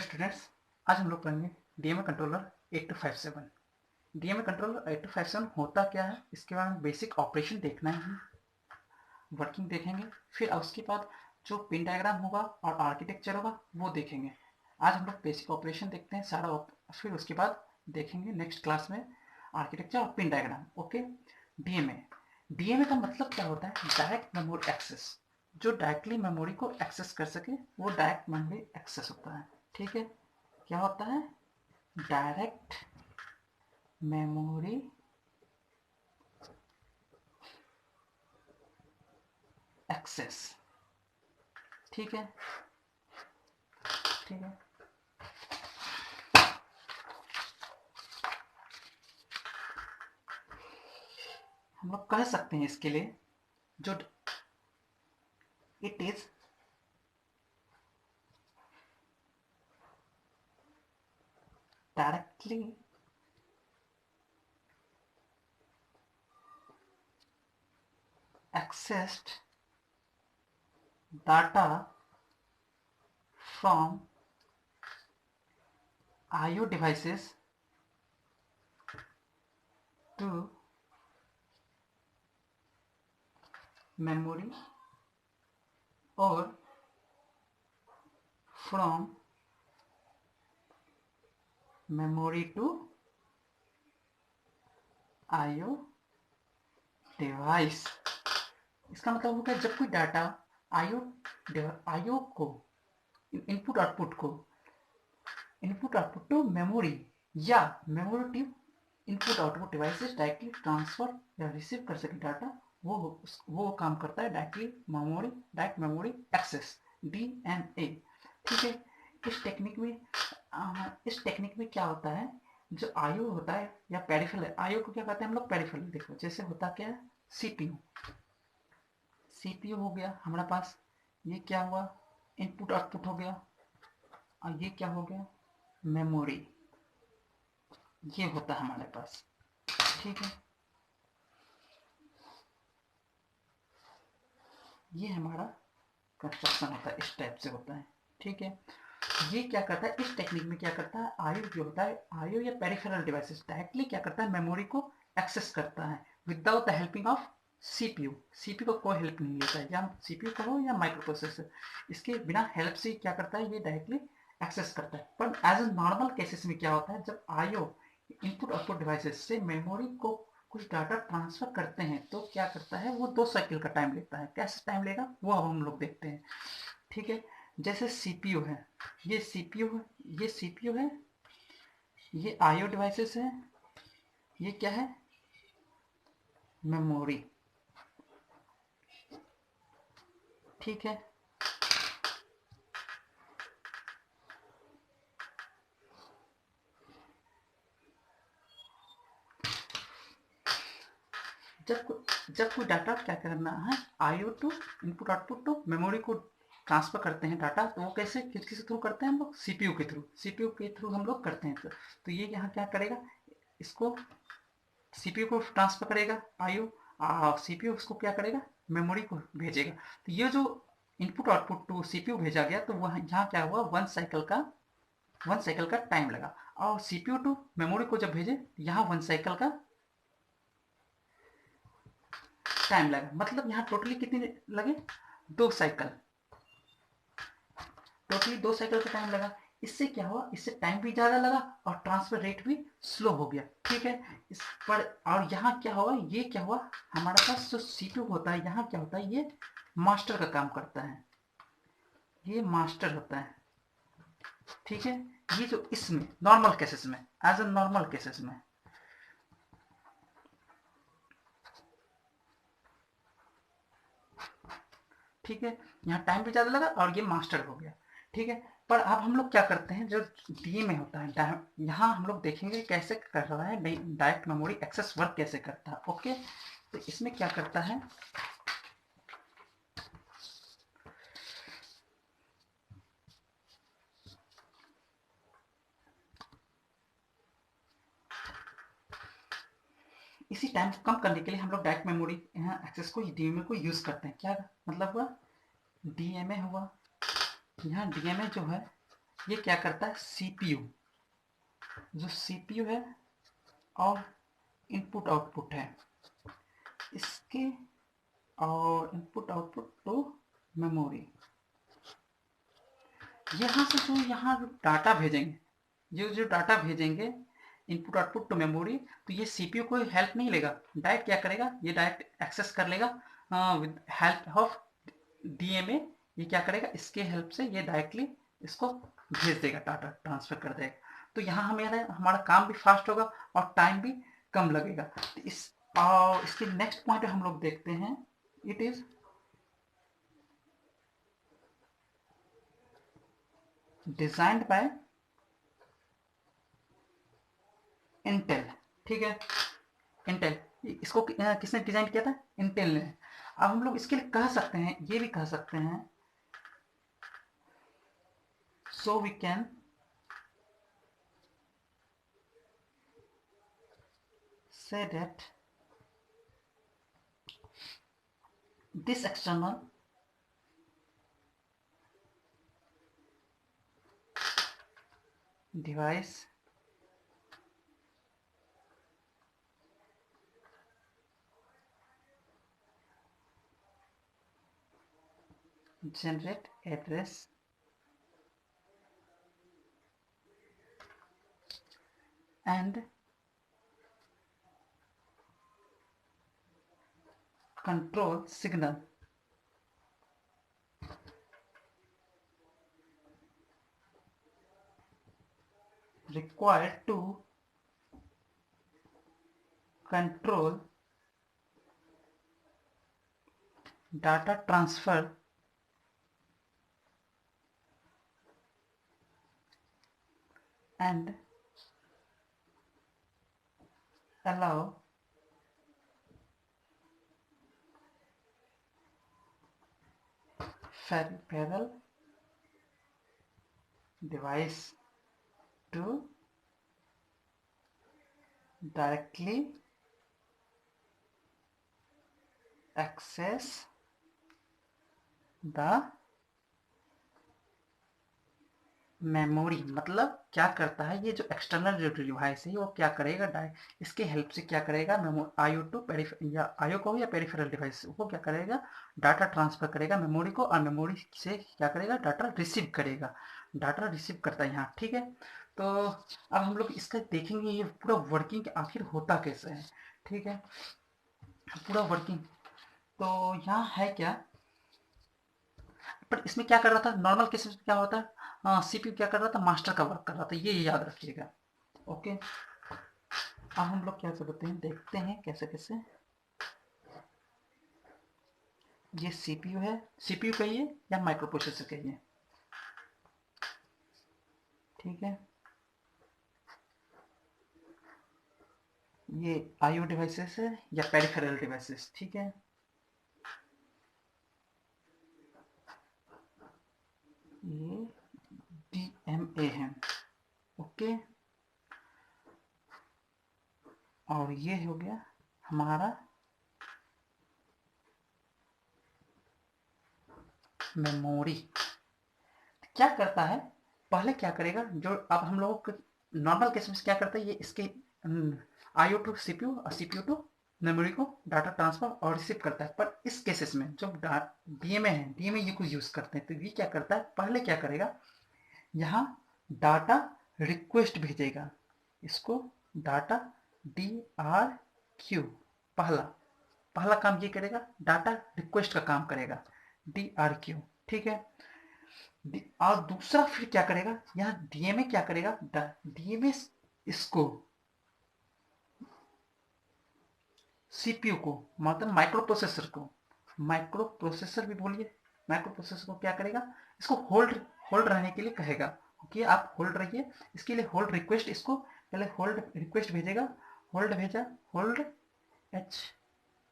Students, आज हम लोग पढ़ेंगे डीएमए कंट्रोलर 8257। डीएमए कंट्रोलर 8257 होता क्या है, इसके बारे में बेसिक ऑपरेशन देखना है, वर्किंग देखेंगे। फिर उसके बाद जो पिन डायग्राम होगा और आर्किटेक्चर होगा वो देखेंगे। आज हम लोग बेसिक ऑपरेशन देखते हैं सारा, फिर उसके बाद देखेंगे नेक्स्ट क्लास में आर्किटेक्चर और pin diagram. Okay. DMA DMA का मतलब क्या होता है? Direct memory access. जो डायरेक्टली मेमोरी को एक्सेस कर सके वो डायरेक्ट मेमोरी एक्सेस होता है। ठीक है, क्या होता है? Direct memory access. ठीक है, ठीक है। हम लोग कह सकते हैं इसके लिए जो it is directly accessed data from IO devices to memory or from memory to IO device। इसका मतलब हो गया जब कोई डाटा आईओ को इनपुट आउटपुट टू मेमोरी या memory to input output devices directly transfer या रिसीव कर सके डाटा, वो काम करता है डायरेक्ट मेमोरी एक्सेस, डीएमए। ठीक है। इस टेक्निक में क्या होता है, जो आईओ होता है या पेरिफेरल है, आईओ को क्या कहते हैं हम लोग? पेरिफेरल। देखो जैसे होता क्या है, सीपीयू हो गया हमारे पास, ये क्या हुआ? इनपुट आउटपुट हो गया, और ये क्या हो गया? मेमोरी। ये होता है हमारे पास। ठीक है, ये हमारा कंस्ट्रक्शन होता है, इस टाइप से होता है। ठीक है। ये क्या करता है, इस टेक्निक में क्या करता है, आईओ जो होता है, आईओ या पेरिफेरल डिवाइसेस डायरेक्टली क्या करता है, मेमोरी को एक्सेस करता है without the helping of CPU. CPU को कोई हेल्प नहीं लेता है, या सीपीयू को हो या माइक्रो प्रोसेसर, इसके बिना हेल्प से क्या करता है, ये डायरेक्टली एक्सेस करता है। पर एज ए नॉर्मल केसेस में क्या होता है, जब आईओ इनपुट आउटपुट डिवाइसेस से मेमोरी को कुछ डाटा ट्रांसफर करते हैं तो क्या करता है, वो 2 साइकिल का टाइम लेता है। कैसे टाइम लेगा वो अब हम लोग देखते हैं। ठीक है। जैसे सीपीयू है, ये सीपीयू है, ये आईओ डिवाइसेस है, ये क्या है? मेमोरी। ठीक है। जब कोई डाटा क्या करना है, IO to input output to memory को ट्रांसफर करते हैं डाटा, तो वो कैसे किसके थ्रू करते हैं हम लोग? सीपीयू के थ्रू हम लोग करते हैं। तो ये यहाँ क्या करेगा, इसको सीपीयू को ट्रांसफर करेगा आईओ, सीपीयू उसको क्या करेगा, मेमोरी को भेजेगा। तो ये जो इनपुट आउटपुट टू सीपीयू भेजा गया, तो वह यहाँ क्या हुआ, वन साइकिल का टाइम लगा। और सीपीयू टू मेमोरी को जब भेजे, यहाँ 1 साइकिल का टाइम लगा। मतलब यहाँ टोटली कितने लगे? 2 साइकिल, टोटली 2 साइकिल का टाइम लगा। इससे क्या हुआ, इससे टाइम भी ज्यादा लगा और ट्रांसफर रेट भी स्लो हो गया। ठीक है। इस पर और यहाँ क्या हुआ, ये क्या हुआ, हमारे पास जो सीपीयू होता है, यहाँ क्या होता है, ये मास्टर का काम करता है, ये मास्टर होता है। ठीक है। ये जो इसमें नॉर्मल केसेस में, एज ए नॉर्मल केसेस में, ठीक है, यहाँ टाइम भी ज्यादा लगा और ये मास्टर हो गया। ठीक है। पर अब हम लोग क्या करते हैं, जो डी में होता है, यहाँ हम लोग देखेंगे कैसे कर रहा है डायरेक्ट मेमोरी एक्सेस वर्क कैसे करता है। ओके। तो इसमें क्या करता है, इसी टाइम को कम करने के लिए हम लोग डायरेक्ट मेमोरी यहाँ एक्सेस को डीएमए को यूज करते हैं। क्या मतलब हुआ, डीएमए हुआ, यहाँ डीएमए जो है ये क्या करता है, सीपीयू, जो सीपीयू है और इनपुट आउटपुट है इसके, और इनपुट आउटपुट टू मेमोरी, यहाँ से जो यहाँ जो डाटा भेजेंगे, जो डाटा भेजेंगे इनपुट आउटपुट टू मेमोरी, तो ये सीपीयू को हेल्प नहीं लेगा, डायरेक्ट क्या करेगा, ये डायरेक्ट एक्सेस कर लेगा विद हेल्प ऑफ डीएमए। ये क्या करेगा, इसके हेल्प से ये डायरेक्टली इसको भेज देगा, डाटा ट्रांसफर कर देगा। तो यहाँ हमारा काम भी फास्ट होगा और टाइम भी कम लगेगा। तो इसके नेक्स्ट पॉइंट हम लोग देखते हैं, it is designed bye Intel. ठीक है, इंटेल, इसको किसने डिजाइन किया था, इंटेल ने। अब हम लोग इसके लिए कह सकते हैं, ये भी कह सकते हैं, so we can say that this external device generate address and control signal required to control data transfer and allow peripheral device to directly access the memory. मतलब क्या करता है, ये जो एक्सटर्नल जो डिवाइस है वो क्या करेगा, इसके हेल्प से क्या करेगा, आईओ टू या आईओ को या पेरिफेरल डिवाइस वो क्या करेगा, डाटा ट्रांसफर करेगा मेमोरी को, और मेमोरी से क्या करेगा, डाटा रिसीव करेगा, डाटा रिसीव करता है यहाँ। ठीक है, तो अब हम लोग इसका देखेंगे ये पूरा वर्किंग आखिर होता कैसे है। ठीक है, पूरा वर्किंग तो यहाँ है क्या, पर इसमें क्या कर रहा था, नॉर्मल केस में क्या होता है, सीपीयू क्या कर रहा था, मास्टर का वर्क कर रहा था, ये याद रखिएगा। ओके, अब हम लोग क्या करते हैं, देखते हैं कैसे कैसे। ये सीपीयू है, सीपीयू कहिए या माइक्रो प्रोसेसर कहिए। ठीक है, ये आईओ डिवाइसेस है या पेरिफेरल डिवाइसेस। ठीक है, ये डीएमए है। ओके, और ये हो गया हमारा मेमोरी। क्या करता है, पहले क्या करेगा, जो अब हम लोगों को नॉर्मल केस में क्या करता है, ये इसके आईओ टू सीपीयू और सीपीयू टू मेमोरी को डाटा ट्रांसफर और रिसीव करता है। पर इस केसेस में जो डीएमए है, डीएमए ये कुछ यूज करते हैं, तो ये क्या करता है, पहले क्या करेगा, यहाँ डाटा रिक्वेस्ट भेजेगा, इसको डाटा डी आर क्यू, पहला पहला काम ये करेगा, डाटा रिक्वेस्ट का काम करेगा, डी आर क्यू। ठीक है, और दूसरा फिर क्या करेगा, यहाँ डीएमए क्या करेगा, डीएमए इसको सीपीयू को, मतलब माइक्रो प्रोसेसर को, माइक्रो प्रोसेसर भी बोलिए, माइक्रो प्रोसेसर को क्या करेगा, इसको होल्ड होल्ड रहने के लिए कहेगा कि आप होल्ड रहिए। इसके लिए होल्ड रिक्वेस्ट, इसको पहले होल्ड रिक्वेस्ट भेजेगा, होल्ड भेजा, होल्ड एच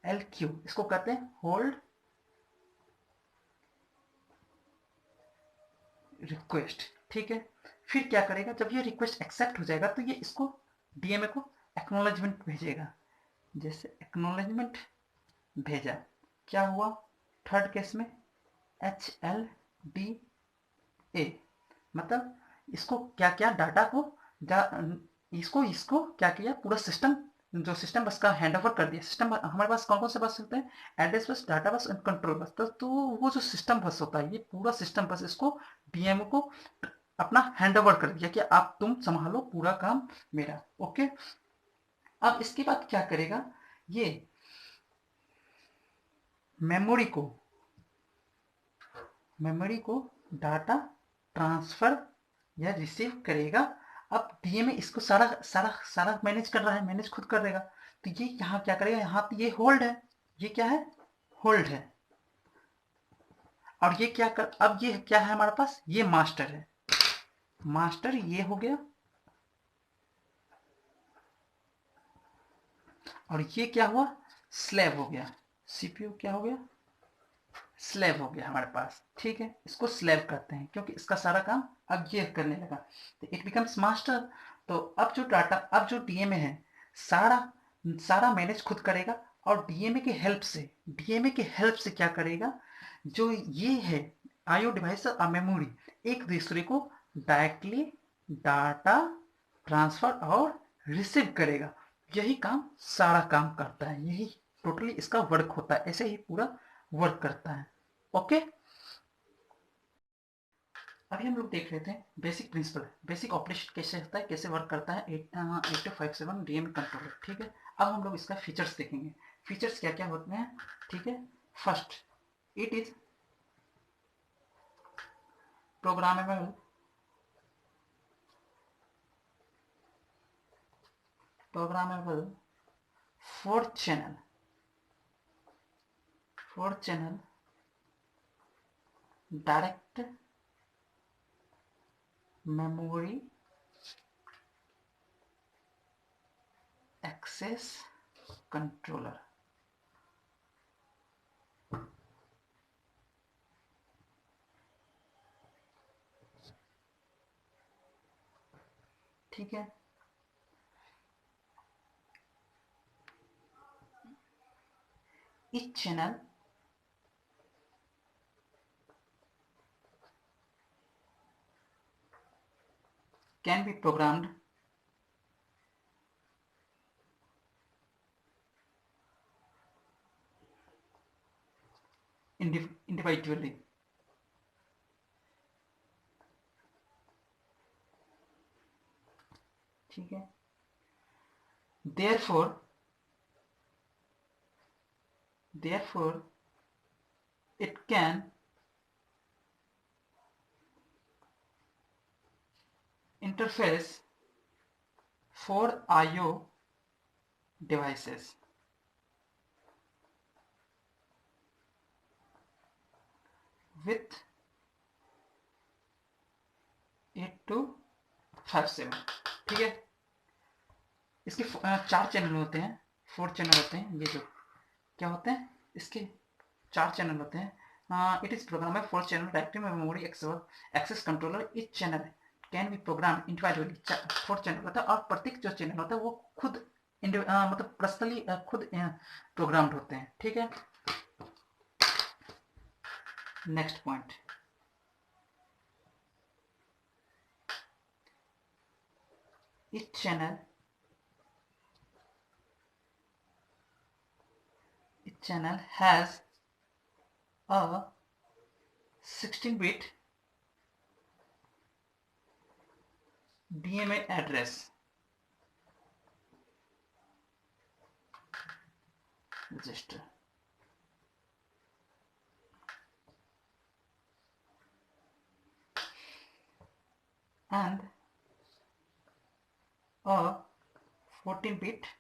एल क्यू, इसको कहते हैं होल्ड रिक्वेस्ट। ठीक है, फिर क्या करेगा, जब ये रिक्वेस्ट एक्सेप्ट हो जाएगा तो ये इसको डीएमए को एक्नॉलेजमेंट भेजेगा। जैसे एक्नॉलेजमेंट भेजा, क्या हुआ, थर्ड केस में एच एल डी ए, मतलब इसको क्या क्या डाटा को इसको इसको क्या किया, पूरा सिस्टम, जो सिस्टम बस का हैंड ओवर कर दिया। सिस्टम हमारे पास कौन कौन से बस होते हैं, एड्रेस बस, डाटा बस एंड कंट्रोल बस। तो वो जो सिस्टम बस होता है, ये पूरा सिस्टम बस इसको डीएमओ को अपना हैंड ओवर कर दिया कि आप तुम संभालो पूरा काम मेरा। ओके, अब इसके बाद क्या करेगा, ये मेमोरी को डाटा ट्रांसफर या रिसीव करेगा। अब डीएमए इसको सारा सारा सारा मैनेज कर रहा है, मैनेज खुद कर देगा। तो ये यहाँ क्या करेगा, यहाँ ये होल्ड है, ये क्या है, होल्ड है। और ये क्या कर, अब ये क्या है हमारे पास, ये मास्टर है, मास्टर ये हो गया। और ये क्या हुआ, स्लेव हो गया, सीपीयू क्या हो गया, स्लेव हो गया हमारे पास। ठीक है, इसको स्लेव करते हैं क्योंकि इसका सारा काम अब ये करने लगा, तो इट बिकम्स मास्टर। तो अब जो डाटा, अब जो डीएमए है, सारा सारा मैनेज खुद करेगा। और डीएमए के हेल्प से क्या करेगा, जो ये है आईओ डिवाइस और मेमोरी, एक दूसरे को डायरेक्टली डाटा ट्रांसफर और रिसीव करेगा। यही काम सारा काम करता है, यही टोटली इसका वर्क होता है, ऐसे ही पूरा वर्क करता है। ओके, अभी हम लोग देख लेते हैं बेसिक प्रिंसिपल, बेसिक ऑपरेशन कैसे होता है, कैसे वर्क करता है 8257 डीएम कंट्रोलर। ठीक है, अब हम लोग इसका फीचर्स देखेंगे, फीचर्स क्या क्या होते हैं। ठीक है, first, it is programmable programmable four channel direct memory access controller. ठीक है, each channel can be programmed individually. ठीक है, therefore it can interface for IO devices with 8257। ठीक है, इसके चार चैनल होते हैं, फोर चैनल होते हैं। ये जो क्या होते हैं, इसके चार चैनल होते हैं। इट इज प्रोग्राम है four channel directive memory access controller. Each channel can be program individually, four channel होता है, और प्रत्येक जो चैनल होता है वो खुद मतलब पर्सनली खुद प्रोग्राम्ड होते हैं। ठीक है, next point, etch channel has a 16-bit DMA address register and a 14-bit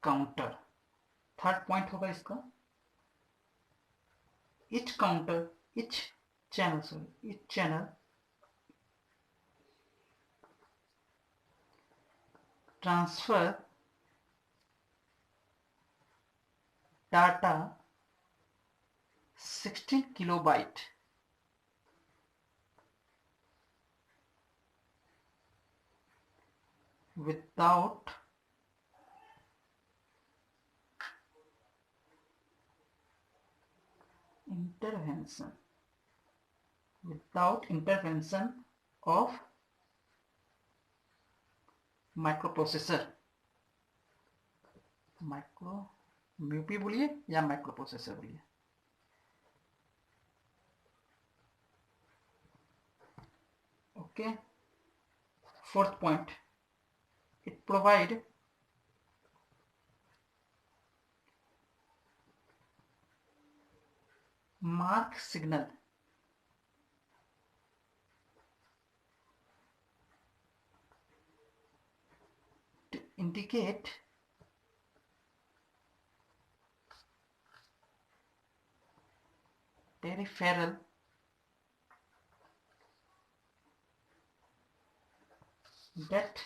counter। Third point होगा इसका, each counter, each channel transfer data 16 kilobyte without intervention without intervention of microprocessor. Micro mu P बोलिए या micro processor बोलिए. Okay. Fourth point, it provide mark signal to indicate peripheral that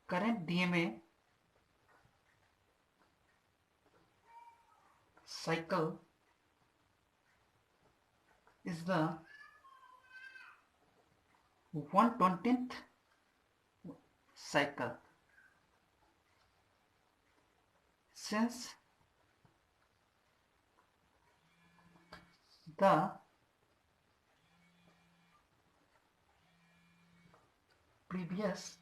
current DMA cycle is the 1/20th cycle. Since the previous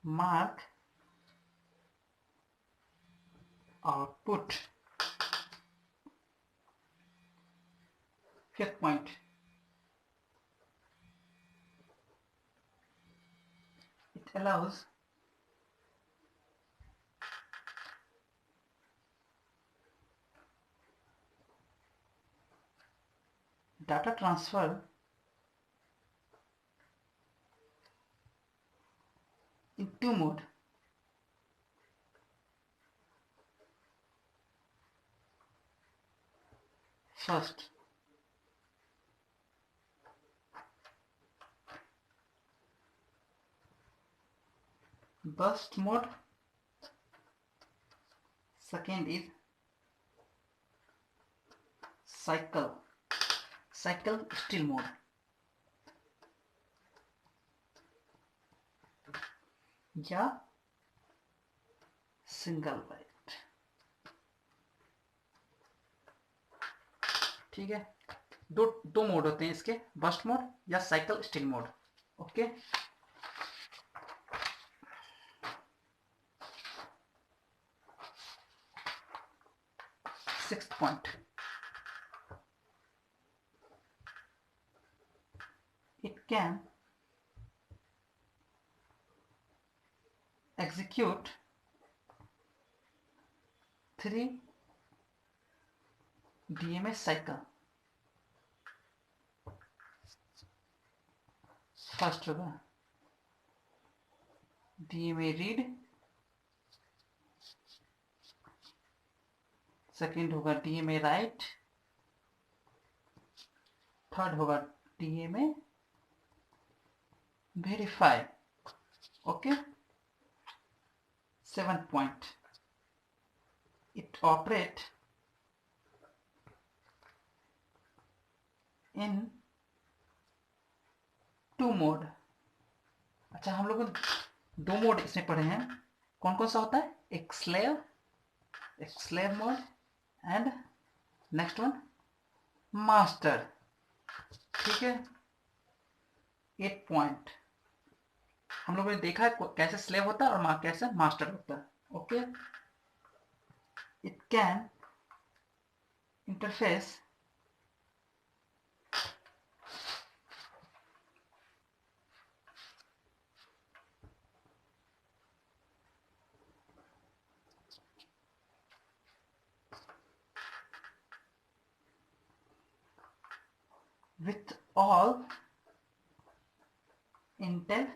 mark output. Fifth point, it allows data transfer in two mode. First, burst mode. Second is cycle still mode. या single byte. ठीक है, दो mode होते हैं इसके, burst mode या cycle steal mode. Okay. Sixth point, it can execute 3 DMA cycle. First होगा DMA read, second होगा DMA write, थर्ड होगा DMA verify. Okay. Seventh point, it operate in two mode. अच्छा, हम लोग दो मोड इसमें पढ़े हैं. कौन कौन सा होता है? एक slave mode and next one master. ठीक है. 8 पॉइंट, हम लोगों ने देखा है कैसे स्लेव होता है और कैसे मास्टर होता है. Okay. It can interface with all Intel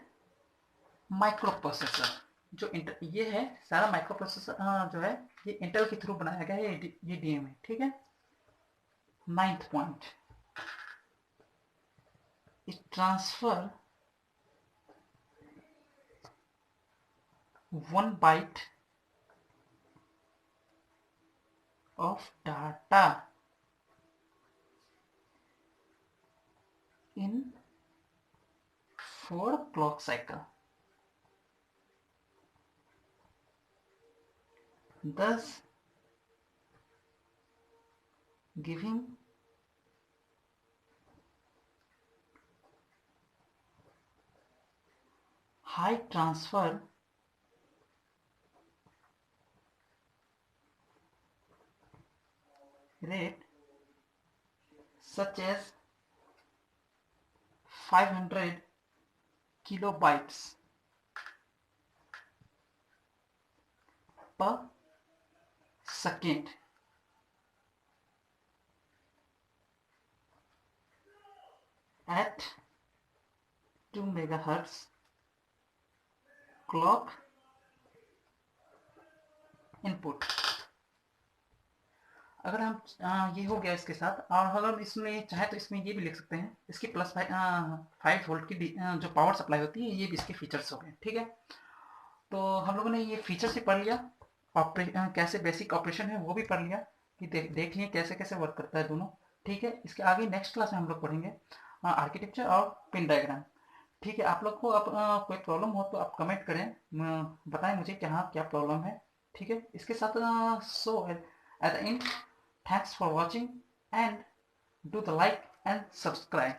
micro processor. जो ये है सारा माइक्रो प्रोसेसर जो है ये इंटेल के थ्रू बनाया गया है. ये डीएमए. ठीक है. Ninth point, it transfer 1 byte of data in 4 clock cycle. thus giving high transfer rate such as 500 kilobytes per second at 2 megahertz clock input. अगर हम ये हो गया इसके साथ, और अगर इसमें चाहे तो इसमें ये भी लिख सकते हैं, इसकी प्लस 5 वोल्ट की जो पावर सप्लाई होती है, ये भी इसके फीचर्स हो गए। ठीक है, तो हम लोगों ने ये फीचर्स ही पढ़ लिया, कैसे बेसिक ऑपरेशन है वो भी पढ़ लिया, कि देख लिए कैसे कैसे वर्क करता है दोनों। ठीक है, इसके आगे नेक्स्ट क्लास में हम लोग पढ़ेंगे आर्किटेक्चर और पिन डायग्राम। ठीक है, आप लोग को कोई प्रॉब्लम हो तो आप कमेंट करें, बताएं मुझे क्या प्रॉब्लम है। ठीक है, इसके साथ so at the end, thanks for watching and do the like and subscribe.